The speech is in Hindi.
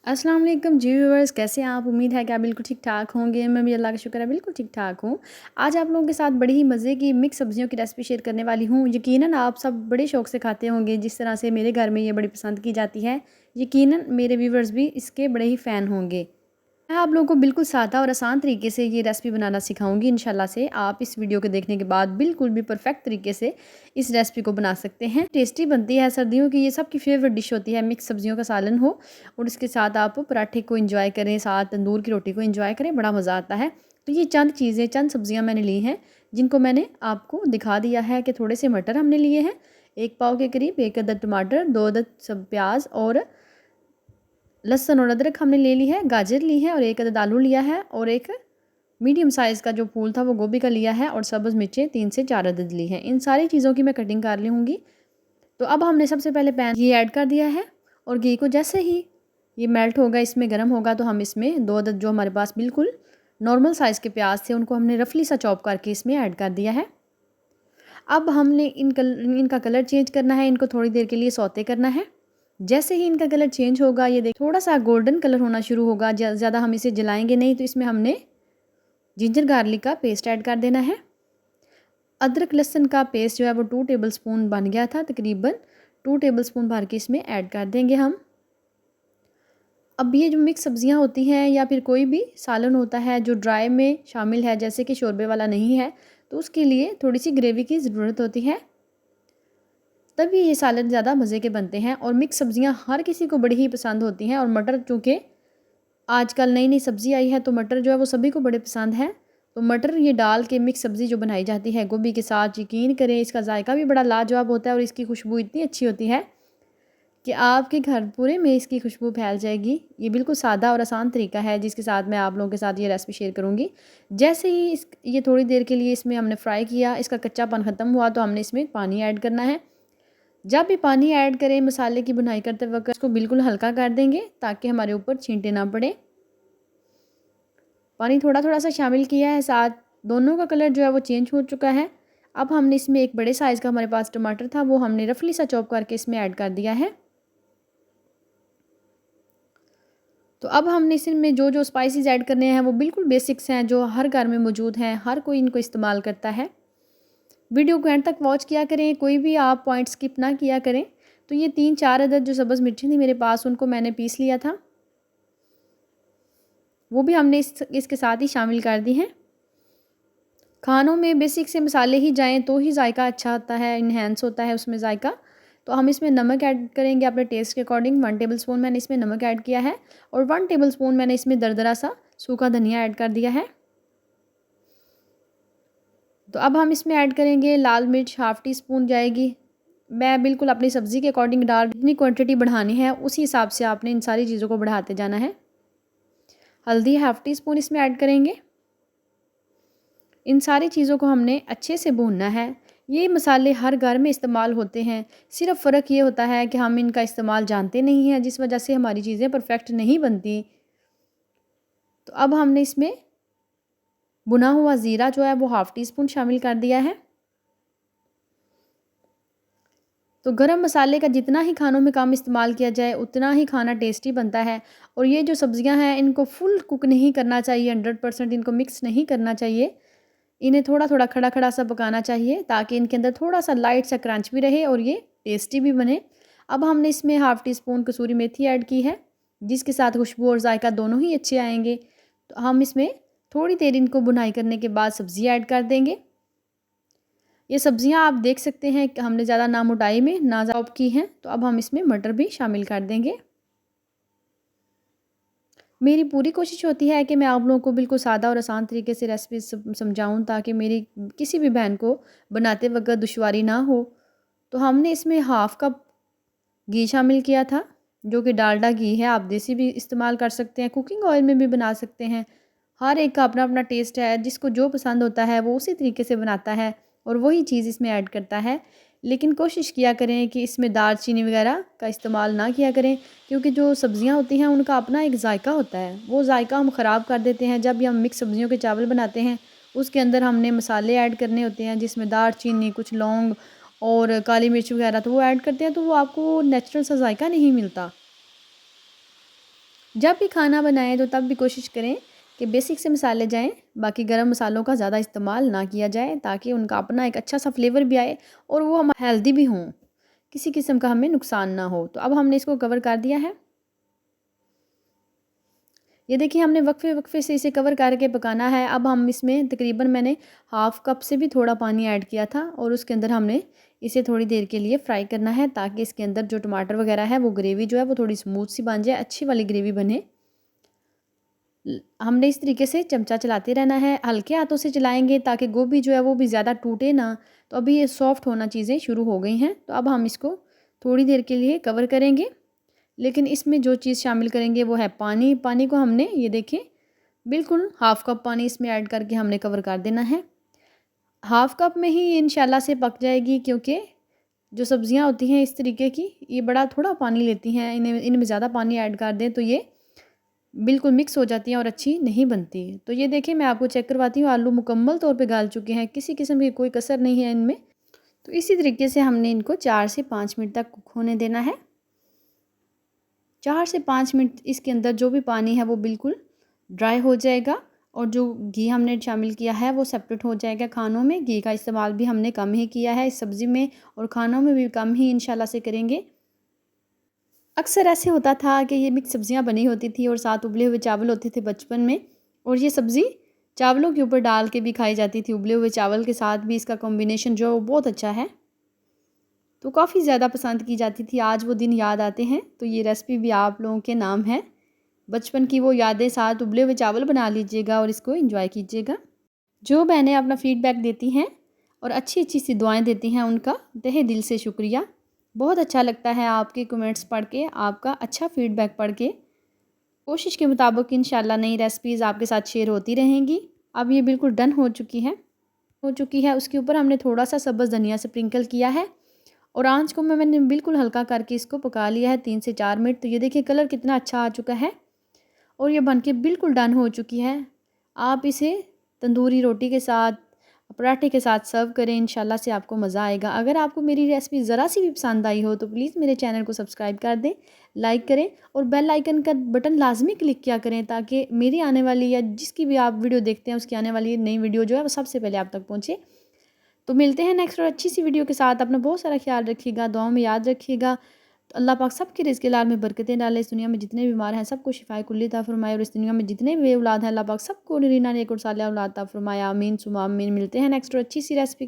अस्सलाम वालेकुम जी व्यूअर्स, कैसे हैं आप? उम्मीद है कि आप बिल्कुल ठीक-ठाक होंगे। मैं भी अल्लाह का शुक्र है बिल्कुल ठीक-ठाक हूँ। आज आप लोगों के साथ बड़ी ही मज़े की मिक्स सब्ज़ियों की रेसिपी शेयर करने वाली हूँ। यकीनन आप सब बड़े शौक से खाते होंगे, जिस तरह से मेरे घर में ये बड़ी पसंद की जाती है। यकीनन मेरे व्यूअर्स भी इसके बड़े ही फ़ैन होंगे। मैं आप लोगों को बिल्कुल सादा और आसान तरीके से ये रेसिपी बनाना सिखाऊंगी इंशाल्लाह से। आप इस वीडियो को देखने के बाद बिल्कुल भी परफेक्ट तरीके से इस रेसिपी को बना सकते हैं। टेस्टी बनती है, सर्दियों की ये सबकी फेवरेट डिश होती है। मिक्स सब्जियों का सालन हो और इसके साथ आप पराठे को इंजॉय करें, साथ तंदूर की रोटी को इंजॉय करें, बड़ा मज़ा आता है। तो ये चंद चीज़ें, चंद सब्जियाँ मैंने ली हैं, जिनको मैंने आपको दिखा दिया है कि थोड़े से मटर हमने लिए हैं, 1 पाव के करीब, 1 अदद टमाटर, 2 अदद सब प्याज और लहसुन और अदरक हमने ले ली है, गाजर ली है और 1 अदद आलू लिया है और एक मीडियम साइज़ का जो फूल था वो गोभी का लिया है और सब्ज़ मिर्चें 3 से 4 अदद ली हैं। इन सारी चीज़ों की मैं कटिंग कर लूँगी। तो अब हमने सबसे पहले पैन घी ऐड कर दिया है और घी को जैसे ही ये मेल्ट होगा, इसमें गर्म होगा, तो हम इसमें 2 अदद जो हमारे पास बिल्कुल नॉर्मल साइज़ के प्याज थे, उनको हमने रफली सा चॉप करके इसमें ऐड कर दिया है। अब हमने इनका कलर चेंज करना है, इनको थोड़ी देर के लिए सौते करना है। जैसे ही इनका कलर चेंज होगा, ये देख थोड़ा सा गोल्डन कलर होना शुरू होगा, ज़्यादा हम इसे जलाएंगे नहीं, तो इसमें हमने जिंजर गार्लिक का पेस्ट ऐड कर देना है। अदरक लहसुन का पेस्ट जो है वो 2 टेबलस्पून बन गया था, तकरीबन 2 टेबलस्पून भर के इसमें ऐड कर देंगे हम। अब ये जो मिक्स सब्जियां होती हैं या फिर कोई भी सालन होता है जो ड्राई में शामिल है, जैसे कि शोरबे वाला नहीं है, तो उसके लिए थोड़ी सी ग्रेवी की ज़रूरत होती है, तभी ये सालन ज़्यादा मज़े के बनते हैं। और मिक्स सब्जियां हर किसी को बड़ी ही पसंद होती हैं और मटर चूँकि आजकल नई नई सब्ज़ी आई है, तो मटर जो है वो सभी को बड़े पसंद है। तो मटर ये डाल के मिक्स सब्ज़ी जो बनाई जाती है गोभी के साथ, यकीन करें इसका जायका भी बड़ा लाजवाब होता है और इसकी खुशबू इतनी अच्छी होती है कि आपके घर पूरे में इसकी खुशबू फैल जाएगी। ये बिल्कुल सादा और आसान तरीका है जिसके साथ मैं आप लोगों के साथ ये रेसिपी शेयर करूँगी। जैसे ही ये थोड़ी देर के लिए इसमें हमने फ्राई किया, इसका कच्चापन ख़त्म हुआ, तो हमने इसमें पानी ऐड करना है। जब भी पानी ऐड करें मसाले की बुनाई करते वक्त, इसको बिल्कुल हल्का कर देंगे ताकि हमारे ऊपर छींटे ना पड़े। पानी थोड़ा थोड़ा सा शामिल किया है, साथ दोनों का कलर जो है वो चेंज हो चुका है। अब हमने इसमें एक बड़े साइज़ का हमारे पास टमाटर था, वो हमने रफली सा चॉप करके इसमें ऐड कर दिया है। तो अब हमने इसमें जो जो स्पाइसेस ऐड करने हैं वो बिल्कुल बेसिक्स हैं, जो हर घर में मौजूद हैं, हर कोई इनको इस्तेमाल करता है। वीडियो को एंड तक वॉच किया करें, कोई भी आप पॉइंट स्किप ना किया करें। तो ये 3-4 अदद जो सब्ज़ मिर्ची थी मेरे पास, उनको मैंने पीस लिया था, वो भी हमने इसके साथ ही शामिल कर दी हैं। खानों में बेसिक से मसाले ही जाएँ तो ही जायका अच्छा आता है, इन्हेंस होता है उसमें जायका। तो हम इसमें नमक ऐड करेंगे अपने टेस्ट के अकॉर्डिंग। 1 टेबलस्पून मैंने इसमें नमक ऐड किया है और 1 टेबलस्पून मैंने इसमें दरदरा सा सूखा धनिया ऐड कर दिया है। तो अब हम इसमें ऐड करेंगे लाल मिर्च, हाफ़ टी स्पून जाएगी। मैं बिल्कुल अपनी सब्ज़ी के अकॉर्डिंग डाल, जितनी क्वांटिटी बढ़ानी है उसी हिसाब से आपने इन सारी चीज़ों को बढ़ाते जाना है। हल्दी हाफ़ टी स्पून इसमें ऐड करेंगे। इन सारी चीज़ों को हमने अच्छे से भूनना है। ये मसाले हर घर में इस्तेमाल होते हैं, सिर्फ़ फ़र्क ये होता है कि हम इनका इस्तेमाल जानते नहीं हैं, जिस वजह से हमारी चीज़ें परफ़ेक्ट नहीं बनती। तो अब हमने इसमें भुना हुआ ज़ीरा जो है वो हाफ़ टी स्पून शामिल कर दिया है। तो गरम मसाले का जितना ही खानों में कम इस्तेमाल किया जाए, उतना ही खाना टेस्टी बनता है। और ये जो सब्ज़ियां हैं, इनको फुल कुक नहीं करना चाहिए, 100% इनको मिक्स नहीं करना चाहिए। इन्हें थोड़ा थोड़ा खड़ा खड़ा सा पकाना चाहिए ताकि इनके अंदर थोड़ा सा लाइट सा क्रंच भी रहे और ये टेस्टी भी बने। अब हमने इसमें हाफ़ टी स्पून कसूरी मेथी ऐड की है, जिसके साथ खुशबू और जायका दोनों ही अच्छे आएंगे। तो हम इसमें थोड़ी देर इनको बुनाई करने के बाद सब्ज़ी ऐड कर देंगे। ये सब्जियां आप देख सकते हैं कि हमने ज़्यादा ना मोटाई में ना ज़्यादा की हैं। तो अब हम इसमें मटर भी शामिल कर देंगे। मेरी पूरी कोशिश होती है कि मैं आप लोगों को बिल्कुल सादा और आसान तरीके से रेसिपी समझाऊं, ताकि मेरी किसी भी बहन को बनाते वक्त दुश्वारी ना हो। तो हमने इसमें हाफ़ कप घी शामिल किया था, जो कि डालडा घी है। आप देसी भी इस्तेमाल कर सकते हैं, कुकिंग ऑयल में भी बना सकते हैं। हर एक का अपना अपना टेस्ट है, जिसको जो पसंद होता है वो उसी तरीके से बनाता है और वही चीज़ इसमें ऐड करता है। लेकिन कोशिश किया करें कि इसमें दालचीनी वगैरह का इस्तेमाल ना किया करें, क्योंकि जो सब्ज़ियां होती हैं उनका अपना एक जायका होता है, वो जायका हम ख़राब कर देते हैं। जब भी हम मिक्स सब्ज़ियों के चावल बनाते हैं, उसके अंदर हमने मसाले ऐड करने होते हैं, जिसमें दालचीनी, कुछ लौंग और काली मिर्च वगैरह, तो वो ऐड करते हैं, तो वो आपको नेचुरल सा जायका नहीं मिलता। जब भी खाना बनाएं तो तब भी कोशिश करें कि बेसिक से मसाले जाएं, बाकी गरम मसालों का ज़्यादा इस्तेमाल ना किया जाए ताकि उनका अपना एक अच्छा सा फ्लेवर भी आए और वो हम हेल्दी भी हों, किसी किस्म का हमें नुकसान ना हो। तो अब हमने इसको कवर कर दिया है। ये देखिए हमने वक्फे वक्फे से इसे कवर करके पकाना है। अब हम इसमें तकरीबन मैंने हाफ़ कप से भी थोड़ा पानी ऐड किया था और उसके अंदर हमने इसे थोड़ी देर के लिए फ्राई करना है ताकि इसके अंदर जो टमाटर वगैरह है वो ग्रेवी जो है वो थोड़ी स्मूथ सी बन जाए, अच्छी वाली ग्रेवी बने। हमने इस तरीके से चमचा चलाते रहना है, हल्के हाथों से चलाएंगे ताकि गोभी जो है वो भी ज़्यादा टूटे ना। तो अभी ये सॉफ्ट होना चीज़ें शुरू हो गई हैं, तो अब हम इसको थोड़ी देर के लिए कवर करेंगे। लेकिन इसमें जो चीज़ शामिल करेंगे वो है पानी। पानी को हमने ये देखें बिल्कुल हाफ़ कप पानी इसमें ऐड करके हमने कवर कर देना है। हाफ़ कप में ही ये इंशाल्लाह से पक जाएगी, क्योंकि जो सब्ज़ियाँ होती हैं इस तरीके की ये बड़ा थोड़ा पानी लेती हैं, इनमें ज़्यादा पानी ऐड कर दें तो ये बिल्कुल मिक्स हो जाती हैं और अच्छी नहीं बनती। तो ये देखिए मैं आपको चेक करवाती हूँ, आलू मुकम्मल तौर पे गल चुके हैं, किसी किस्म की कोई कसर नहीं है इनमें। तो इसी तरीके से हमने इनको 4 से 5 मिनट तक कुक होने देना है। 4 से 5 मिनट इसके अंदर जो भी पानी है वो बिल्कुल ड्राई हो जाएगा और जो घी हमने शामिल किया है वो सेपरेट हो जाएगा खानों में। घी का इस्तेमाल भी हमने कम ही किया है इस सब्ज़ी में और खानों में भी कम ही इंशाल्लाह से करेंगे। अक्सर ऐसे होता था कि ये मिक्स सब्ज़ियाँ बनी होती थी और साथ उबले हुए चावल होते थे बचपन में, और ये सब्ज़ी चावलों के ऊपर डाल के भी खाई जाती थी। उबले हुए चावल के साथ भी इसका कॉम्बिनेशन जो है वो बहुत अच्छा है, तो काफ़ी ज़्यादा पसंद की जाती थी। आज वो दिन याद आते हैं, तो ये रेसिपी भी आप लोगों के नाम है। बचपन की वो यादें साथ उबले हुए चावल बना लीजिएगा और इसको एंजॉय कीजिएगा। जो बहनें अपना फ़ीडबैक देती हैं और अच्छी अच्छी सी दुआएं देती हैं उनका तहे दिल से शुक्रिया। बहुत अच्छा लगता है आपके कमेंट्स पढ़ के, आपका अच्छा फ़ीडबैक पढ़ के। कोशिश के मुताबिक इंशाल्लाह नई रेसिपीज़ आपके साथ शेयर होती रहेंगी। अब ये बिल्कुल डन हो चुकी है। उसके ऊपर हमने थोड़ा सा सब्ज़ धनिया स्प्रिंकल किया है और आँच को मैंने बिल्कुल हल्का करके इसको पका लिया है 3 से 4 मिनट। तो ये देखिए कलर कितना अच्छा आ चुका है और ये बनके बिल्कुल डन हो चुकी है। आप इसे तंदूरी रोटी के साथ, पराठे के साथ सर्व करें, इंशाल्लाह से आपको मज़ा आएगा। अगर आपको मेरी रेसिपी ज़रा सी भी पसंद आई हो तो प्लीज़ मेरे चैनल को सब्सक्राइब कर दें, लाइक करें और बेल आइकन का बटन लाजमी क्लिक किया करें ताकि मेरी आने वाली या जिसकी भी आप वीडियो देखते हैं उसकी आने वाली नई वीडियो जो है वो सबसे पहले आप तक पहुँचे। तो मिलते हैं नेक्स्ट और अच्छी सी वीडियो के साथ। अपना बहुत सारा ख्याल रखिएगा, दुआओं में याद रखिएगा। तो अल्लाह पाक सबके रिज़्क़ लाल में बरकतें डाले। इस दुनिया में जितने बीमार हैं सबको शिफाए कुल्ली अता फ़रमाए और इस दुनिया में जितने भी औलाद हैं अल्लाह पाक सबको नरीना नेक और सालिहा औलाद अता फ़रमाए। आमीन सुम्मा आमीन। मिलते हैं नेक्स्ट और अच्छी सी रेसिपी